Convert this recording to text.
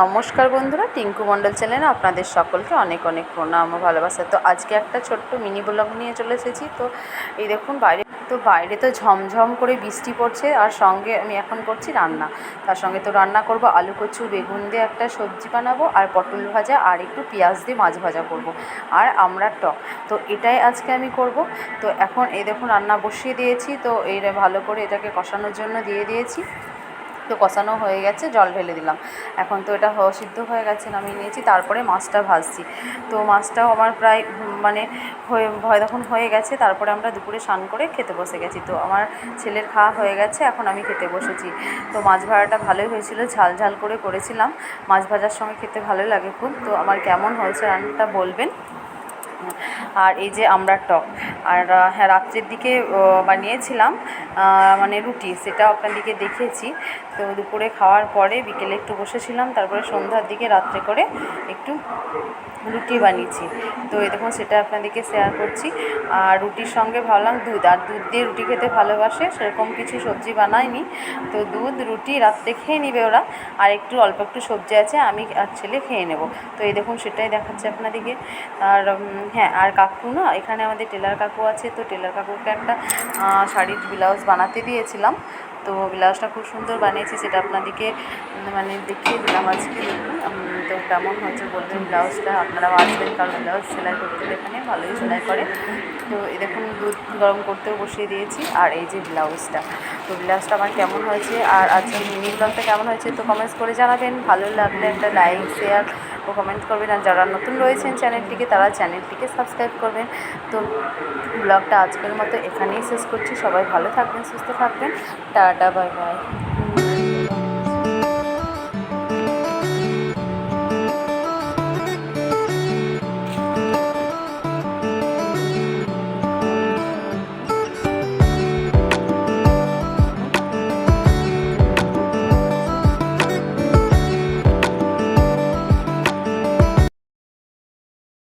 নমস্কার বন্ধুরা, টিঙ্কু মণ্ডল চ্যানেলে আপনাদের সকলকে অনেক অনেক প্রণাম ও ভালোবাসা। তো আজকে একটা ছোট্ট মিনি ব্লগ নিয়ে চলে এসেছি। তো এই দেখুন বাইরে তো ঝমঝম করে বৃষ্টি পড়ছে, আর সঙ্গে আমি এখন করছি রান্না। তার সঙ্গে তো রান্না করব আলু কচু বেগুন দিয়ে একটা সবজি বানাবো, আর পটল ভাজা, আর একটু পেঁয়াজ দিয়ে মাছ ভাজা করব, আর আমড়ার টক। তো এটাই আজকে আমি করব। তো এখন এই দেখুন রান্না বসিয়ে দিয়েছি। তো এই ভালো করে এটাকে কষানোর জন্য দিয়ে দিয়েছি। তো কষানো হয়ে গেছে, জল ঢেলে দিলাম। এখন তো এটা সিদ্ধ হয়ে গেছে, নামিয়ে নিয়েছি। তারপরে মাছটা ভাজছি। তো মাছটাও আমার প্রায় তখন হয়ে গেছে। তারপরে আমরা দুপুরে স্নান করে খেতে বসে গেছি। তো আমার ছেলের খাওয়া হয়ে গেছে, এখন আমি খেতে বসেছি। তো মাছ ভাজাটা ভালোই হয়েছিল, ঝাল ঝাল করে করেছিলাম। মাছ ভাজার সঙ্গে খেতে ভালো লাগে খুব। তো আমার কেমন হয়েছে রান্নাটা বলবেন। আর এই যে আমড়ার টক, আর হ্যাঁ, রাত্রের দিকে বানিয়েছিলাম মানে রুটি, সেটা আপনাদেরকে দেখিয়েছি। তো দুপুরে খাওয়ার পরে বিকেলে একটু বসেছিলাম, তারপরে সন্ধ্যার দিকে রাত্রে করে একটু রুটি বানিয়েছি। তো এই দেখুন সেটা আপনাদেরকে শেয়ার করছি। আর রুটির সঙ্গে ভাবলাম দুধ দিয়ে রুটি খেতে ভালোবাসে, সেরকম কিছু সবজি বানাইনি। তো দুধ রুটি রাত্রে খেয়ে নেবে ওরা, আর অল্প একটু সবজি আছে, আমি আর ছেলে খেয়ে নেব। তো এই দেখুন সেটাই দেখাচ্ছে আপনাদেরকে। আর হ্যাঁ, আর কাকু না, এখানে আমাদের টেলার কাকু আছে। তো টেলার কাকুকে একটা শাড়ির ব্লাউজ বানাতে দিয়েছিলাম। তো ব্লাউজটা খুব সুন্দর বানিয়েছি, সেটা আপনাদেরকে মানে দেখিয়ে দিলাম আজকে। দেখুন তো কেমন হয়েছে বলবেন ব্লাউজটা, আপনারাও আসবেন, কারণ ব্লাউজ সেলাই করতে এখানে ভালোই সেলাই করে। তো এই দেখুন দুধ গরম করতেও বসিয়ে দিয়েছি, আর এই যে ব্লাউজটা। তো ব্লাউজটা আমার কেমন হয়েছে, আর আজকের মিনি ব্লগটা কেমন হয়েছে, তো কমেন্টস করে জানাবেন। ভালো লাগলে একটা লাইক শেয়ার ও কমেন্ট করবেন। আর যারা নতুন রয়েছেন চ্যানেলটিকে, তারা চ্যানেলটিকে সাবস্ক্রাইব করবেন। তো ব্লগটা আজকের মতো এখানেই শেষ করছি। সবাই ভালো থাকবেন, সুস্থ থাকবেন। Tata, bye bye.